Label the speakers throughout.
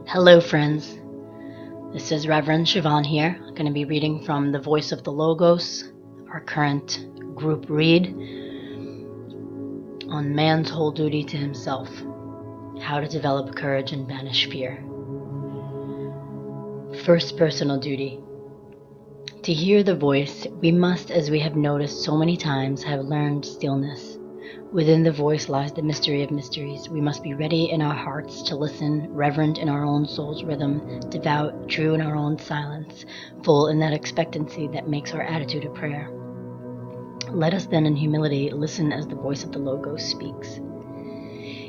Speaker 1: Hello friends, this is Reverend Siobhan here. I'm going to be reading from The Voice of the Logos, our current group read on man's whole duty to himself, how to develop courage and banish fear. First personal duty. To hear the voice, we must, as we have noticed so many times, have learned stillness. Within the voice lies the mystery of mysteries. We must be ready in our hearts to listen, reverent in our own soul's rhythm, devout, true in our own silence, full in that expectancy that makes our attitude a prayer. Let us then in humility listen as the voice of the Logos speaks.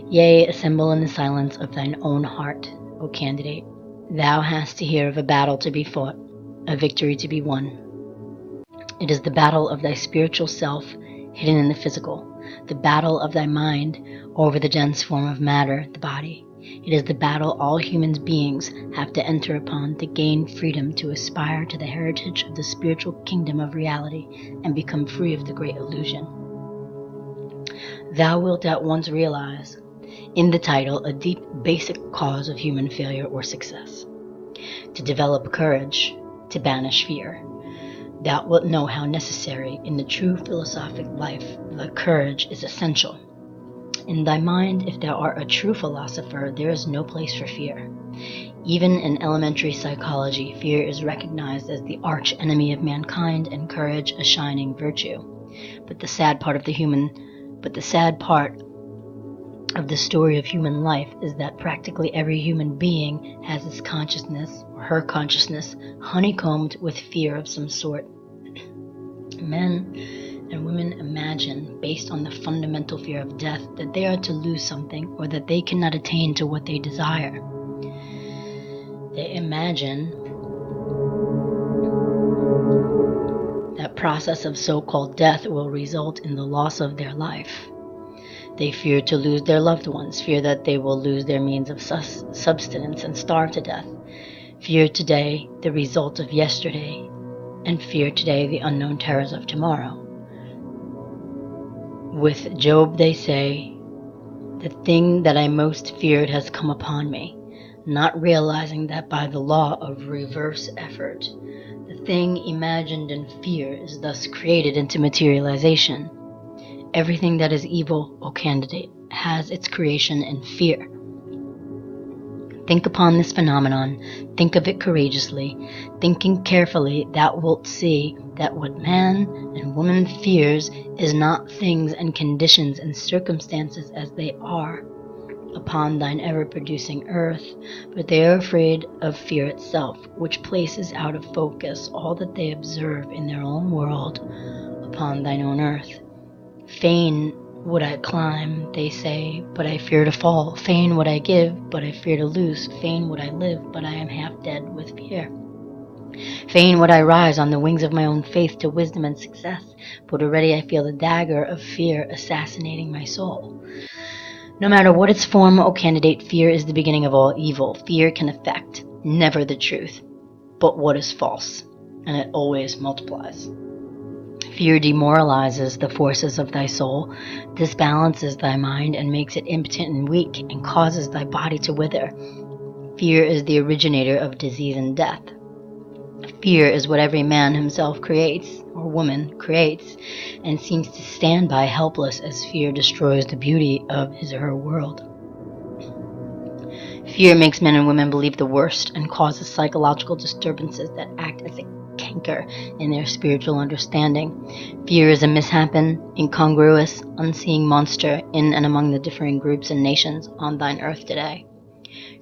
Speaker 1: Yea, assemble in the silence of thine own heart, O candidate. Thou hast to hear of a battle to be fought, a victory to be won. It is the battle of thy spiritual self hidden in the physical, the battle of thy mind over the dense form of matter, the body. It is the battle all human beings have to enter upon to gain freedom to aspire to the heritage of the spiritual kingdom of reality and become free of the great illusion. Thou wilt at once realize in the title a deep basic cause of human failure or success. To develop courage, to banish fear. Thou wilt know how necessary in the true philosophic life the courage is essential. In thy mind, if thou art a true philosopher, there is no place for fear. Even in elementary psychology, fear is recognized as the arch enemy of mankind and courage a shining virtue. But the sad part of the story of human life is that practically every human being has his consciousness or her consciousness honeycombed with fear of some sort. Men and women imagine, based on the fundamental fear of death, that they are to lose something or that they cannot attain to what they desire. They imagine that process of so-called death will result in the loss of their life. They fear to lose their loved ones, fear that they will lose their means of subsistence and starve to death. Fear today the result of yesterday, and fear today the unknown terrors of tomorrow. With Job they say, the thing that I most feared has come upon me, not realizing that by the law of reverse effort, the thing imagined in fear is thus created into materialization. Everything that is evil, O candidate, has its creation in fear. Think upon this phenomenon, think of it courageously. Thinking carefully, thou wilt see that what man and woman fears is not things and conditions and circumstances as they are upon thine ever-producing earth, but they are afraid of fear itself, which places out of focus all that they observe in their own world upon thine own earth. Fain would I climb, they say, but I fear to fall. Fain would I give, but I fear to lose. Fain would I live, but I am half dead with fear. Fain would I rise on the wings of my own faith to wisdom and success, but already I feel the dagger of fear assassinating my soul. No matter what its form, O candidate, fear is the beginning of all evil. Fear can affect never the truth, but what is false, and it always multiplies. Fear demoralizes the forces of thy soul, disbalances thy mind, and makes it impotent and weak, and causes thy body to wither. Fear is the originator of disease and death. Fear is what every man himself creates, or woman creates, and seems to stand by helpless as fear destroys the beauty of his or her world. Fear makes men and women believe the worst and causes psychological disturbances that act as a canker in their spiritual understanding. Fear is a misshapen, incongruous, unseeing monster in and among the differing groups and nations on thine earth today.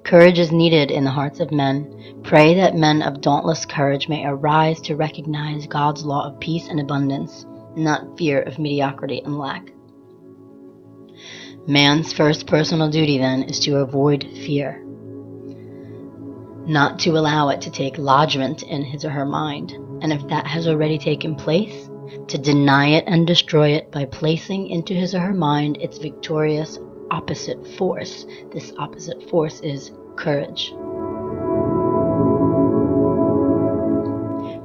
Speaker 1: Courage is needed in the hearts of men. Pray that men of dauntless courage may arise to recognize God's law of peace and abundance, not fear of mediocrity and lack. Man's first personal duty, then, is to avoid fear, not to allow it to take lodgment in his or her mind, and if that has already taken place, to deny it and destroy it by placing into his or her mind its victorious opposite force. This opposite force is courage.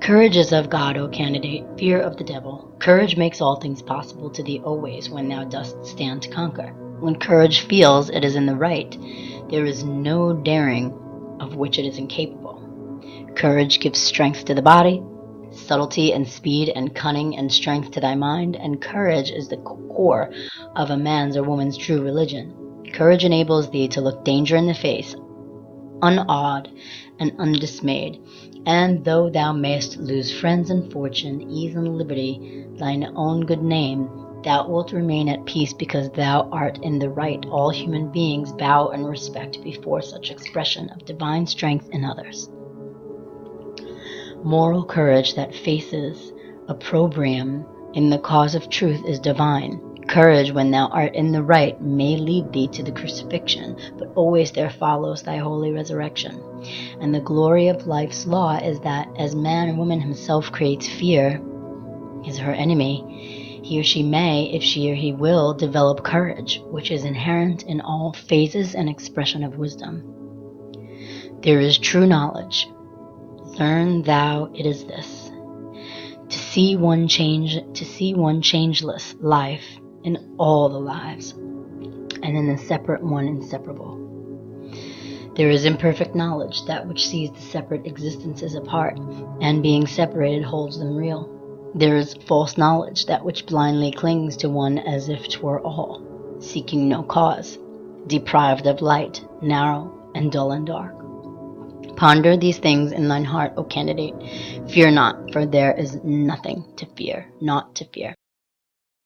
Speaker 1: Courage is of God, O candidate, fear of the devil. Courage makes all things possible to thee always when thou dost stand to conquer. When courage feels it is in the right, there is no daring of which it is incapable. Courage gives strength to the body, subtlety and speed and cunning and strength to thy mind, and courage is the core of a man's or woman's true religion. Courage enables thee to look danger in the face, unawed and undismayed, and though thou mayst lose friends and fortune, ease and liberty, thine own good name, thou wilt remain at peace because thou art in the right. All human beings bow in respect before such expression of divine strength in others. Moral courage that faces opprobrium in the cause of truth is divine. Courage when thou art in the right may lead thee to the crucifixion, but always there follows thy holy resurrection. And the glory of life's law is that as man or woman himself creates fear, is her enemy, he or she may, if she or he will, develop courage, which is inherent in all phases and expression of wisdom. There is true knowledge. Learn thou it is this: to see one changeless life in all the lives, and in the separate one inseparable. There is imperfect knowledge, that which sees the separate existences apart, and being separated holds them real. There is false knowledge, that which blindly clings to one as if 'twere all, seeking no cause, deprived of light, narrow and dull and dark. Ponder these things in thine heart, O candidate. Fear not, for there is nothing to fear, not to fear.